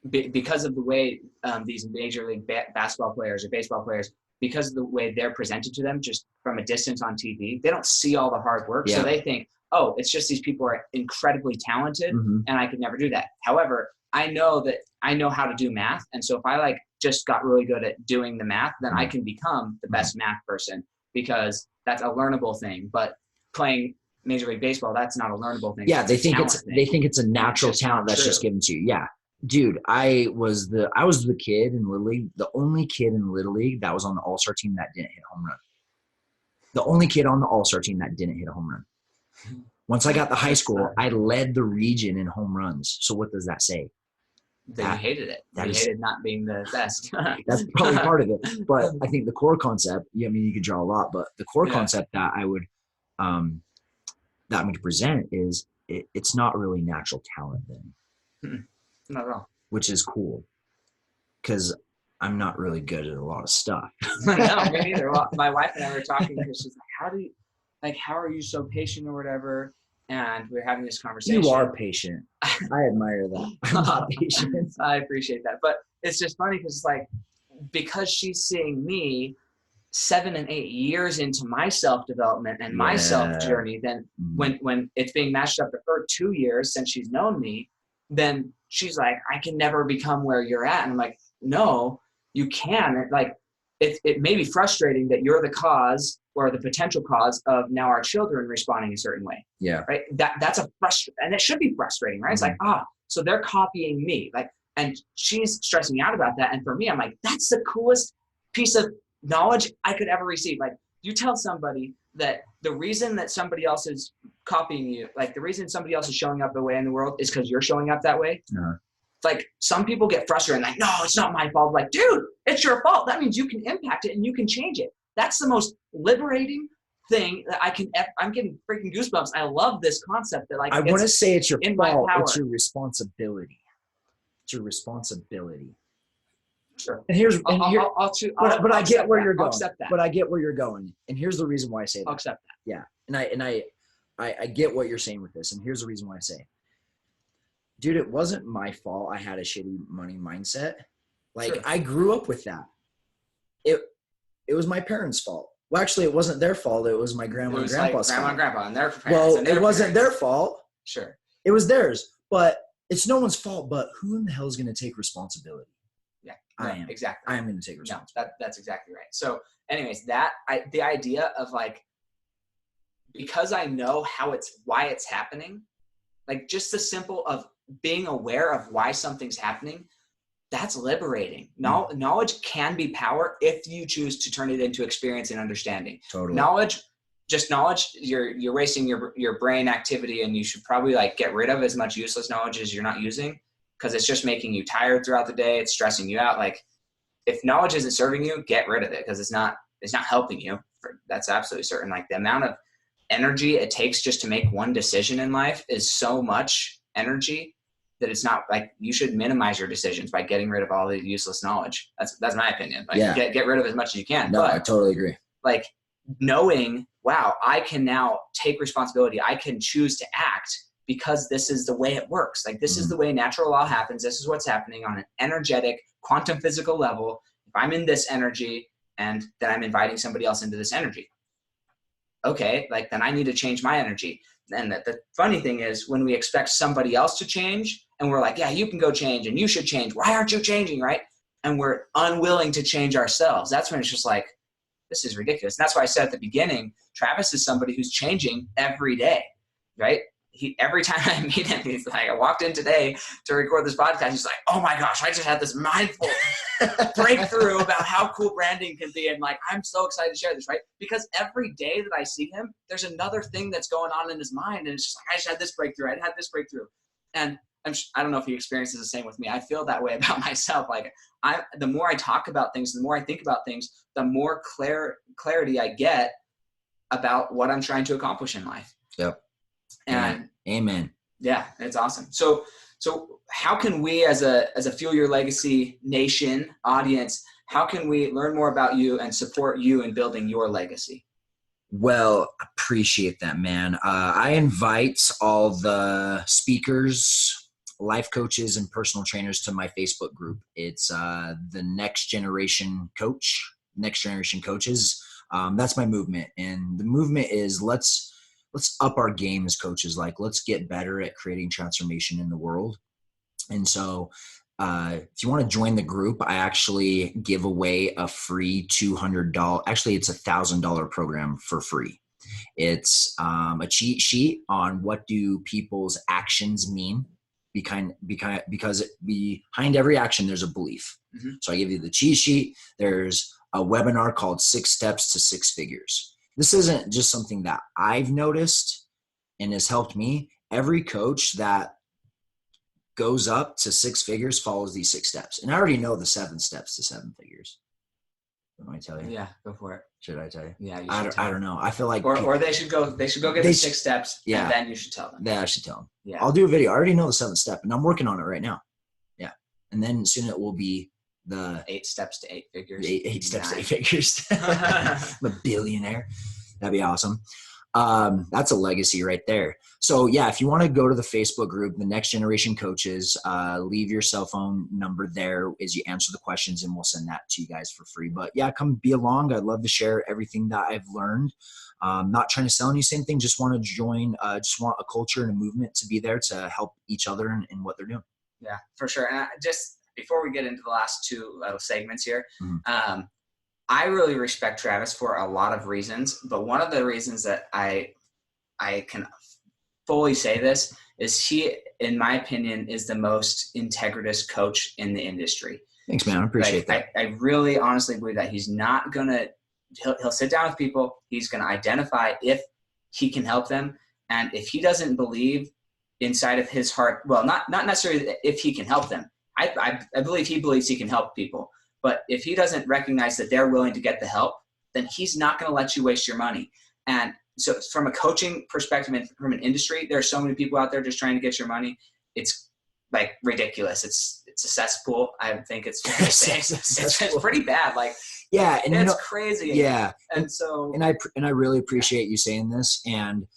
because of the way these major league basketball players or baseball players, because of the way they're presented to them just from a distance on TV, they don't see all the hard work. So they think, oh, it's just these people are incredibly talented and I could never do that. However, I know how to do math. And so if I just got really good at doing the math, then I can become the best math person, because that's a learnable thing. But playing Major League Baseball, that's not a learnable thing. Yeah, they think it's a natural talent that's just given to you. Yeah. Dude, I was the kid in Little League, the only kid in Little League that was on the All-Star team that didn't hit a home run. The only kid on the All-Star team that didn't hit a home run. Once I got to high school, I led the region in home runs. So what does that say? That you hated it. You hated not being the best. That's probably part of it. But I think the core concept, I mean, you could draw a lot, but the core concept that I would that I'm going to present is it's not really natural talent then. Not at all. Which is cool, because I'm not really good at a lot of stuff. No, me neither. Well, my wife and I were talking because she's like, how are you so patient or whatever? And we were having this conversation. You are patient. I admire that. I'm not patient. I appreciate that. But it's just funny because because she's seeing me 7 and 8 years into my self-development and my self journey, then when it's being matched up to her 2 years since she's known me, then she's like, I can never become where you're at. And I'm like, no, you can. It may be frustrating that you're the cause or the potential cause of now our children responding a certain way. Yeah. Right. That's and it should be frustrating, right? It's like, so they're copying me. And she's stressing me out about that. And for me, I'm like, that's the coolest piece of knowledge I could ever receive. You tell somebody that the reason that somebody else is copying you, the reason somebody else is showing up the way in the world is because you're showing up that way. Some people get frustrated and no, it's not my fault. Dude, it's your fault. That means you can impact it and you can change it. That's the most liberating thing that I'm getting freaking goosebumps. I love this concept that I want to say it's your fault. It's your responsibility. It's your responsibility. Sure. And but I get where you're going. But I get where you're going. And here's the reason why I say that. I'll accept that. Yeah. And I get what you're saying with this. And here's the reason why I say, dude, it wasn't my fault I had a shitty money mindset. I grew up with that. It was my parents' fault. Well, actually, it wasn't their fault. It was my grandma and grandpa's fault. Grandma and grandpa and their parents. Well, it wasn't their fault. Sure. It was theirs. But it's no one's fault. But who in the hell is going to take responsibility? Yeah, I am. Exactly. I am going to take responsibility. No, that's exactly right. So anyways, the idea of because I know why it's happening, just the simple of being aware of why something's happening, that's liberating. Knowledge can be power if you choose to turn it into experience and understanding. Totally. Knowledge, you're wasting your brain activity, and you should probably get rid of as much useless knowledge as you're not using, because it's just making you tired throughout the day. It's stressing you out. If knowledge isn't serving you, get rid of it, because it's not helping you. That's absolutely certain. The amount of energy it takes just to make one decision in life is so much energy that it's not you should minimize your decisions by getting rid of all the useless knowledge. That's my opinion. Get rid of as much as you can. No, I totally agree. Knowing, wow, I can now take responsibility. I can choose to act because this is the way it works. This is the way natural law happens. This is what's happening on an energetic, quantum physical level. If I'm in this energy and then I'm inviting somebody else into this energy, okay, then I need to change my energy. And the funny thing is, when we expect somebody else to change and we're yeah, you can go change and you should change. Why aren't you changing, right? And we're unwilling to change ourselves. That's when it's just this is ridiculous. And that's why I said at the beginning, Travis is somebody who's changing every day, right? every time I meet him, he's like, I walked in today to record this podcast. He's like, oh my gosh, I just had this mindful breakthrough about how cool branding can be. And like, I'm so excited to share this, right? Because every day that I see him, there's another thing that's going on in his mind. And it's just like, I just had this breakthrough. I had this breakthrough. And I don't know if he experiences the same with me. I feel that way about myself. Like the more I talk about things, the more I think about things, the more clarity I get about what I'm trying to accomplish in life. Yep. And amen. Yeah, it's awesome. So how can we as a Fuel Your Legacy Nation audience, how can we learn more about you and support you in building your legacy? Well, appreciate that, man. I invite all the speakers, life coaches, and personal trainers to my Facebook group. It's the Next Generation Coaches. That's my movement. And the movement is let's up our game as coaches. Like, let's get better at creating transformation in the world. And so if you want to join the group, I actually give away a free $200. Actually, it's $1,000 program for free. It's a cheat sheet on what do people's actions mean. Because behind every action, there's a belief. Mm-hmm. So I give you the cheat sheet. There's a webinar called 6 Steps to 6 Figures. This isn't just something that I've noticed and has helped me. Every coach that goes up to 6 figures follows these 6 steps. And I already know the 7 steps to 7 figures. What do I tell you? Yeah, go for it. Should I tell you? Yeah, you should. I don't know. I feel like or they should go get the 6 steps. Yeah. And then you should tell them. Yeah, I should tell them. Yeah. I'll do a video. I already know the 7th step and I'm working on it right now. Yeah. And then soon it will be the 8 steps to 8 figures. 8 steps to 8 figures. I'm a billionaire. That'd be awesome. That's a legacy right there. So yeah, if you want to go to the Facebook group, the Next Generation Coaches, leave your cell phone number there as you answer the questions and we'll send that to you guys for free. But yeah, come be along. I'd love to share everything that I've learned. Not trying to sell any same thing. Just want to join, just want a culture and a movement to be there to help each other in what they're doing. Yeah, for sure. And just before we get into the last 2 little segments here, I really respect Travis for a lot of reasons, but one of the reasons that I can fully say this is he, in my opinion, is the most integritous coach in the industry. Thanks, man. I appreciate that. I really honestly believe that he's not going to – he'll sit down with people. He's going to identify if he can help them. And if he doesn't believe inside of his heart – well, not necessarily if he can help them. I believe he believes he can help people. But if he doesn't recognize that they're willing to get the help, then he's not going to let you waste your money. And so from a coaching perspective and from an industry, there are so many people out there just trying to get your money. It's like ridiculous. It's a cesspool. I think it's fair to say. It's pretty bad. Like, yeah, and it's crazy. Yeah. And so, and I really appreciate you saying this. And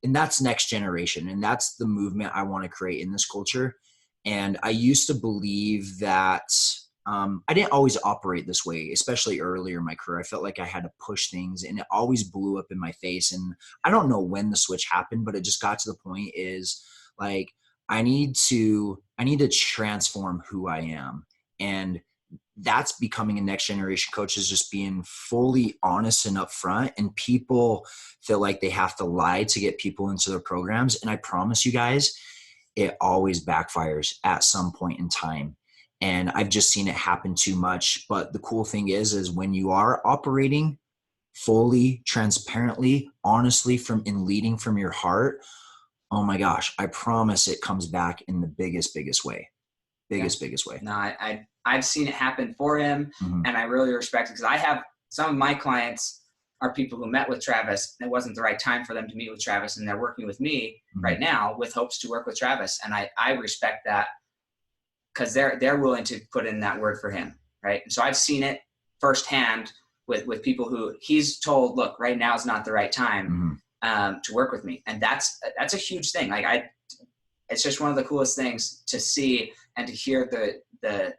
that's Next Generation. And that's the movement I want to create in this culture. And I used to believe that I didn't always operate this way, especially earlier in my career. I felt like I had to push things and it always blew up in my face. And I don't know when the switch happened, but it just got to the point is like, I need to transform who I am. And that's becoming a next generation coach, is just being fully honest and upfront. And people feel like they have to lie to get people into their programs. And I promise you guys, it always backfires at some point in time. And I've just seen it happen too much. But the cool thing is when you are operating fully, transparently, honestly, in leading from your heart, oh my gosh, I promise it comes back in the biggest way. Biggest way. No, I've seen it happen for him. Mm-hmm. And I really respect it because I have some of my clients are people who met with Travis and it wasn't the right time for them to meet with Travis. And they're working with me right now with hopes to work with Travis. And I respect that. Because they're willing to put in that word for him, right? And so I've seen it firsthand with people who he's told, look, right now is not the right time to work with me, and that's a huge thing. Like it's just one of the coolest things to see and to hear the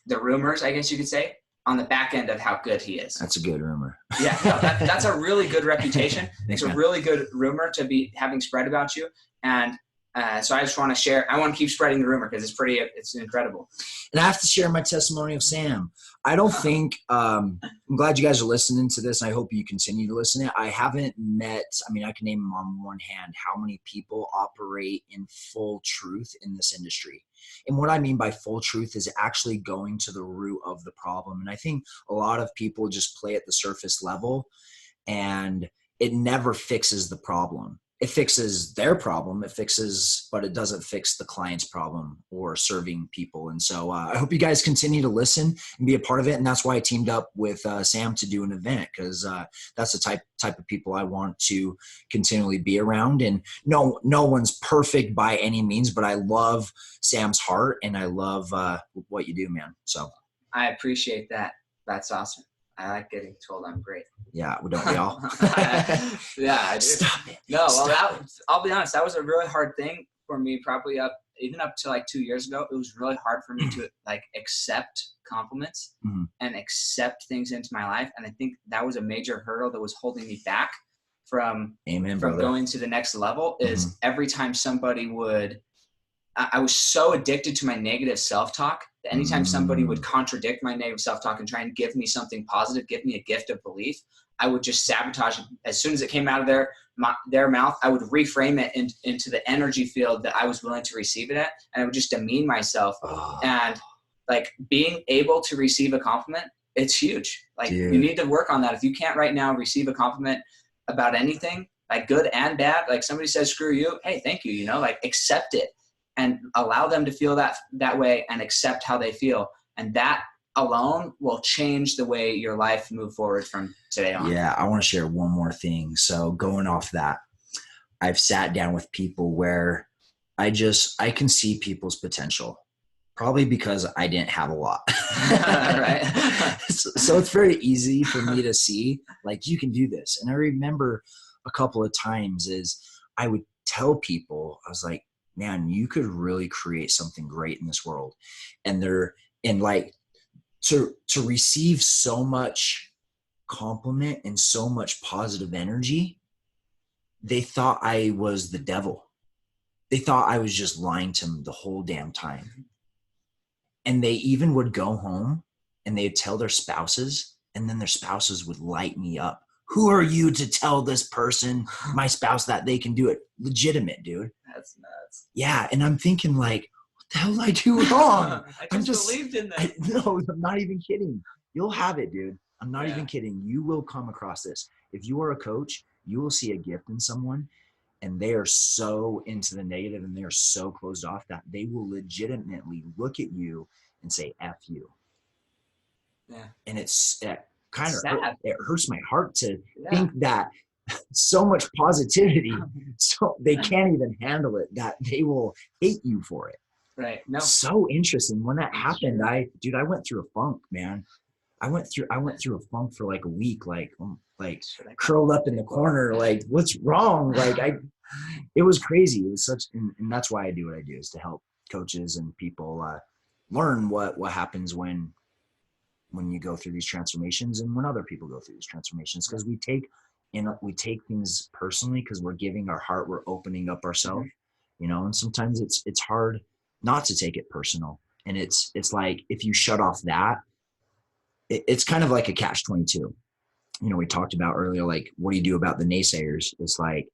rumors, I guess you could say, on the back end of how good he is. That's a good rumor. Yeah, no, that's a really good reputation. It's a really good rumor to be having spread about you, and So I just want to share. I want to keep spreading the rumor because it's incredible. And I have to share my testimony of Sam. I don't think, I'm glad you guys are listening to this. And I hope you continue to listen. I haven't met, I mean, I can name them on one hand how many people operate in full truth in this industry. And what I mean by full truth is actually going to the root of the problem. And I think a lot of people just play at the surface level, and it never fixes the problem. It fixes their problem. But it doesn't fix the client's problem or serving people. And so I hope you guys continue to listen and be a part of it. And that's why I teamed up with Sam to do an event, because that's the type of people I want to continually be around. And no one's perfect by any means, but I love Sam's heart and I love what you do, man. So I appreciate that. That's awesome. I like getting told I'm great. Yeah, don't we all? Yeah, I do. Stop it. No, well, I'll be honest. That was a really hard thing for me. Probably even up to like 2 years ago, it was really hard for me to like accept compliments and accept things into my life. And I think that was a major hurdle that was holding me back from going to the next level. Is every time somebody would, I was so addicted to my negative self-talk that anytime somebody would contradict my negative self-talk and try and give me something positive, give me a gift of belief, I would just sabotage it. As soon as it came out of their mouth, I would reframe it into the energy field that I was willing to receive it at. And I would just demean myself. And like being able to receive a compliment, it's huge. Like you need to work on that. If you can't right now receive a compliment about anything, like good and bad, like somebody says, screw you. Hey, thank you. Like accept it. And allow them to feel that way and accept how they feel. And that alone will change the way your life move forward from today on. Yeah, I want to share one more thing. So going off that, I've sat down with people where I can see people's potential, probably because I didn't have a lot. Right. So it's very easy for me to see, like, you can do this. And I remember a couple of times is I would tell people, I was like, man, you could really create something great in this world. And to receive so much compliment and so much positive energy, they thought I was the devil. They thought I was just lying to them the whole damn time. And they even would go home and they'd tell their spouses, and then their spouses would light me up. Who are you to tell this person, my spouse, that they can do it? Legitimate, dude. That's nuts. Yeah. And I'm thinking, like, what the hell did I do wrong? I just believed in that. No, I'm not even kidding. You'll have it, dude. I'm not even kidding. You will come across this. If you are a coach, you will see a gift in someone and they are so into the negative and they're so closed off that they will legitimately look at you and say, F you. Yeah. And it hurts my heart to think that so much positivity, so they can't even handle it, that they will hate you for it. Right. No. So interesting. When that happened, I went through a funk, man. I went through a funk for like a week, like curled up in the corner, like, what's wrong? Like it was crazy. It was and that's why I do what I do, is to help coaches and people learn what happens when you go through these transformations and when other people go through these transformations, because we take things personally because we're giving our heart, we're opening up ourselves, and sometimes it's hard not to take it personal. And it's like, if you shut off that, it's kind of like a catch-22. We talked about earlier, like, what do you do about the naysayers? It's like,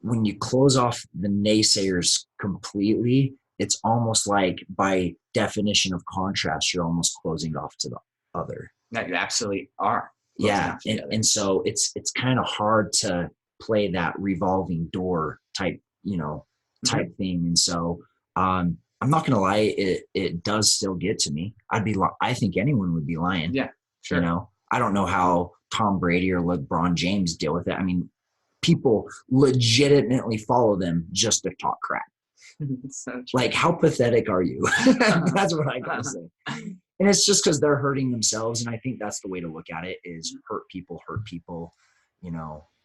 when you close off the naysayers completely, it's almost like, by definition of contrast, you're almost closing off to the other. No, you absolutely are. Yeah. And so it's kind of hard to play that revolving door type thing. And so, I'm not going to lie. It does still get to me. I think anyone would be lying. Yeah, sure. I don't know how Tom Brady or LeBron James deal with it. I mean, people legitimately follow them just to talk crap. Like, how pathetic are you? That's what I gotta say. And it's just because they're hurting themselves. And I think that's the way to look at it, is hurt people,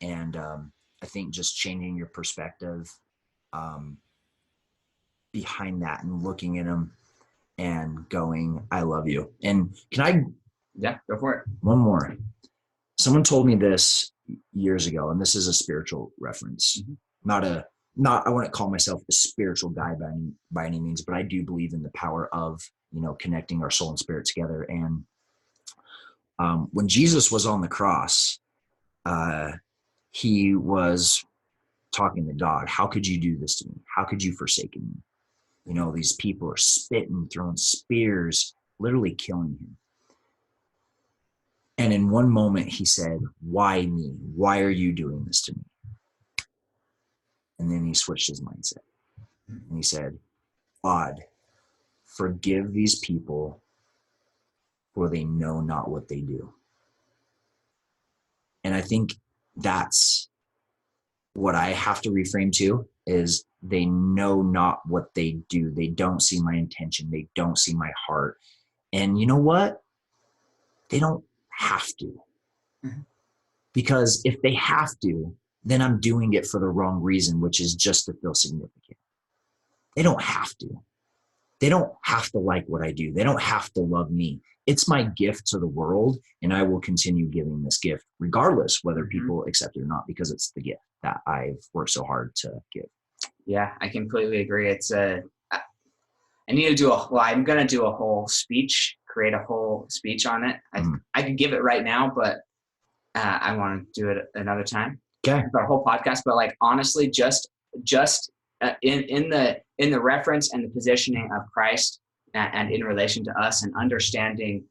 and I think just changing your perspective behind that and looking at them and going, I love you. And can I? Yeah, go for it. One more. Someone told me this years ago, and this is a spiritual reference, not a not, I wouldn't call myself a spiritual guy by any means, but I do believe in the power of, connecting our soul and spirit together. And when Jesus was on the cross, he was talking to God. How could you do this to me? How could you forsake me? These people are spitting, throwing spears, literally killing him. And in one moment he said, why me? Why are you doing this to me? And then he switched his mindset and he said, God, forgive these people, for they know not what they do. And I think that's what I have to reframe to, is they know not what they do. They don't see my intention. They don't see my heart. And you know what? They don't have to. Mm-hmm. Because if they have to, then I'm doing it for the wrong reason, which is just to feel significant. They don't have to. They don't have to like what I do. They don't have to love me. It's my gift to the world, and I will continue giving this gift regardless whether people accept it or not, because it's the gift that I've worked so hard to give. Yeah, I completely agree. I need to do I'm going to do a whole speech, create a whole speech on it. I can give it right now, but I want to do it another time. Okay. For our whole podcast, but like, honestly, just in the reference and the positioning of Christ and in relation to us, and understanding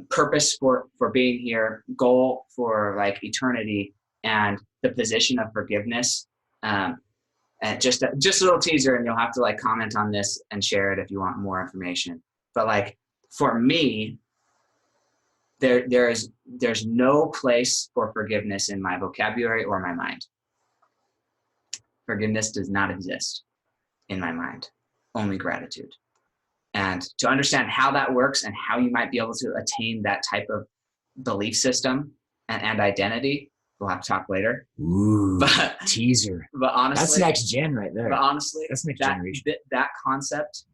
purpose for being here, goal for like eternity, and the position of forgiveness. And just a little teaser, and you'll have to like comment on this and share it if you want more information. But like, for me, there's no place for forgiveness in my vocabulary or my mind. Forgiveness does not exist in my mind, only gratitude. And to understand how that works and how you might be able to attain that type of belief system and identity, we'll have to talk later. Ooh, teaser. But honestly, that's next gen right there. But honestly, that's next generation. That concept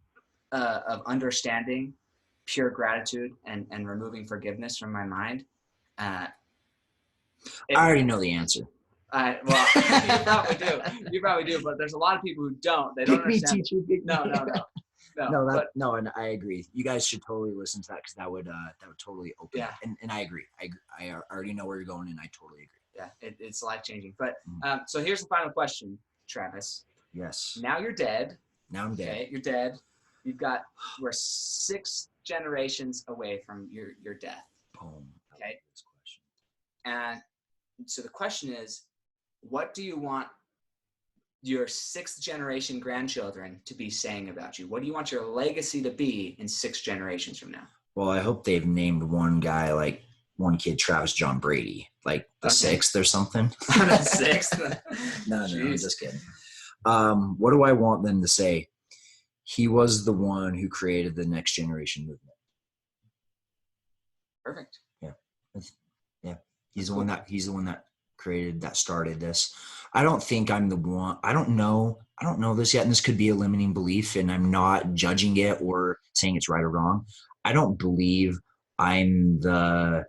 of understanding pure gratitude and removing forgiveness from my mind. I already know the answer. Well, you probably do, but there's a lot of people who don't. They don't understand. No, and I agree. You guys should totally listen to that, because that would totally open. Yeah. And I agree. I already know where you're going, and I totally agree. Yeah, it's life changing. But so here's the final question, Travis. Yes. Now you're dead. Now I'm dead. Okay, you're dead. We're 6 generations away from your death. Boom. Okay. And so the question is, what do you want your 6th generation grandchildren to be saying about you? What do you want your legacy to be in 6 generations from now? Well, I hope they've named one kid Travis John Brady, like the 6th or something. The 6th? No, I'm just kidding. What do I want them to say? He was the one who created the next generation movement. Perfect. Yeah. He's the one that started this. I don't think I'm the one. I don't know this yet, and this could be a limiting belief, and I'm not judging it or saying it's right or wrong. I don't believe I'm the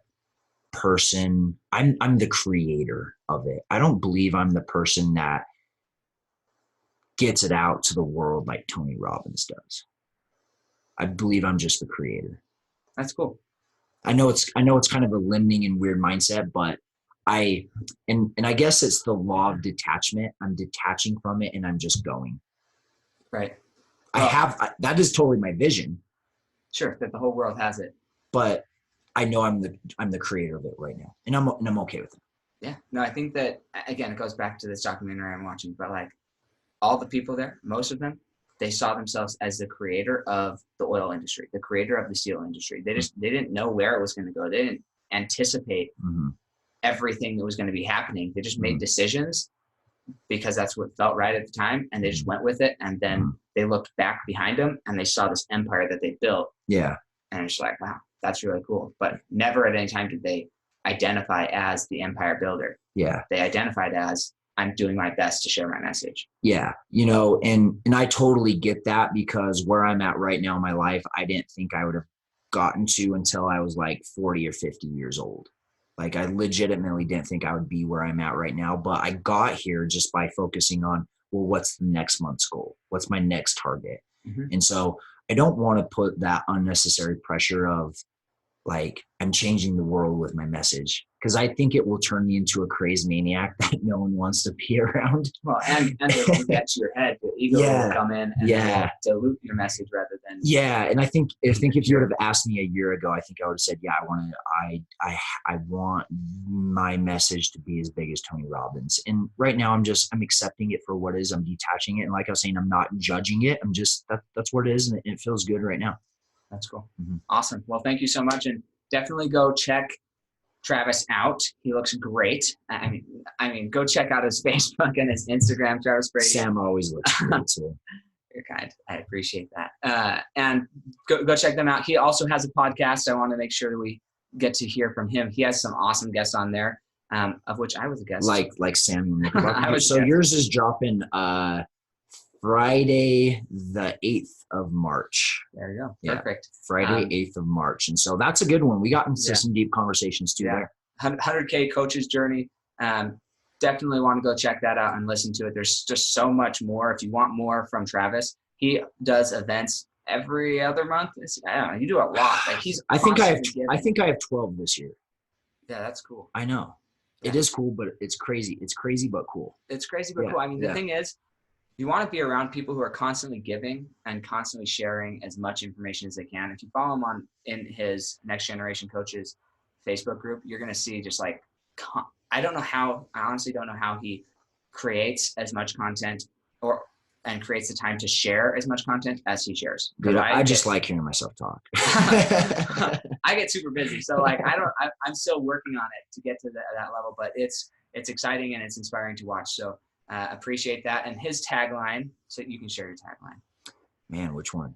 person. I'm the creator of it. I don't believe I'm the person that gets it out to the world like Tony Robbins does. I believe I'm just the creator. That's cool. I know it's kind of a limiting and weird mindset, but I guess it's the law of detachment. I'm detaching from it and I'm just going. Right. That is totally my vision. Sure, that the whole world has it. But I know I'm the creator of it right now, and I'm okay with it. Yeah. No, I think that, again, it goes back to this documentary I'm watching, but like, all the people there, most of them, they saw themselves as the creator of the oil industry, the creator of the steel industry. They didn't know where it was going to go. They didn't anticipate everything that was going to be happening. They just made decisions because that's what felt right at the time, and they just went with it. And then they looked back behind them and they saw this empire that they built. Yeah. And it's like, wow, that's really cool. But never at any time did they identify as the empire builder. Yeah. They identified as, I'm doing my best to share my message. Yeah. And I totally get that, because where I'm at right now in my life, I didn't think I would have gotten to until I was like 40 or 50 years old. Like, I legitimately didn't think I would be where I'm at right now, but I got here just by focusing on well, what's the next month's goal? What's my next target? Mm-hmm. And so I don't want to put that unnecessary pressure of like, I'm changing the world with my message, because I think it will turn me into a crazy maniac that no one wants to be around. Well, and to get to your head, the ego will come in and will dilute your message rather than. Yeah. And I think if you would have asked me a year ago, I think I would have said, yeah, I want my message to be as big as Tony Robbins. And right now I'm accepting it for what it is. I'm detaching it. And like I was saying, I'm not judging it. I'm just, that's what it is. And it feels good right now. That's cool. Mm-hmm. Awesome. Well, thank you so much. And definitely go check Travis out. He looks great. I mean, go check out his Facebook and his Instagram, Travis Brady. Sam always looks great too. You're kind. I appreciate that. And go check them out. He also has a podcast. I want to make sure that we get to hear from him. He has some awesome guests on there, of which I was a guest. Like Sam. So yours is dropping Friday, the 8th of March. There you go. Yeah. Perfect. Friday, 8th of March. And so that's a good one. We got into some deep conversations too there. 100K coach's journey. Definitely want to go check that out and listen to it. There's just so much more. If you want more from Travis, he does events every other month. I don't know. You do a lot. Like I think I have 12 this year. Yeah, that's cool. I know. Yeah. It is cool, but it's crazy. It's crazy, but cool. It's crazy, but cool. I mean, the thing is, you want to be around people who are constantly giving and constantly sharing as much information as they can. If you follow him in his Next Generation Coaches Facebook group, you're going to see just like, I honestly don't know how he creates as much content and creates the time to share as much content as he shares. Dude, I just like hearing myself talk. I get super busy. So like, I'm still working on it to get to that level, but it's exciting and it's inspiring to watch. So appreciate that. And his tagline, so you can share your tagline. Man, which one?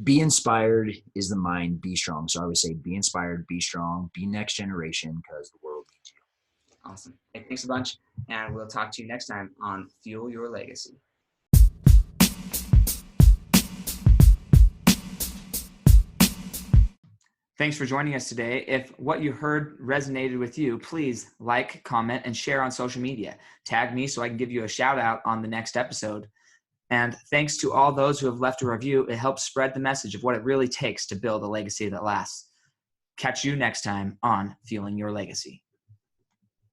Be inspired is the mind, be strong. So I would say be inspired, be strong, be next generation, because the world needs you. Awesome. Hey, thanks a bunch. And we'll talk to you next time on Fuel Your Legacy. Thanks for joining us today. If what you heard resonated with you, please like, comment, and share on social media. Tag me so I can give you a shout out on the next episode. And thanks to all those who have left a review. It helps spread the message of what it really takes to build a legacy that lasts. Catch you next time on Fueling Your Legacy.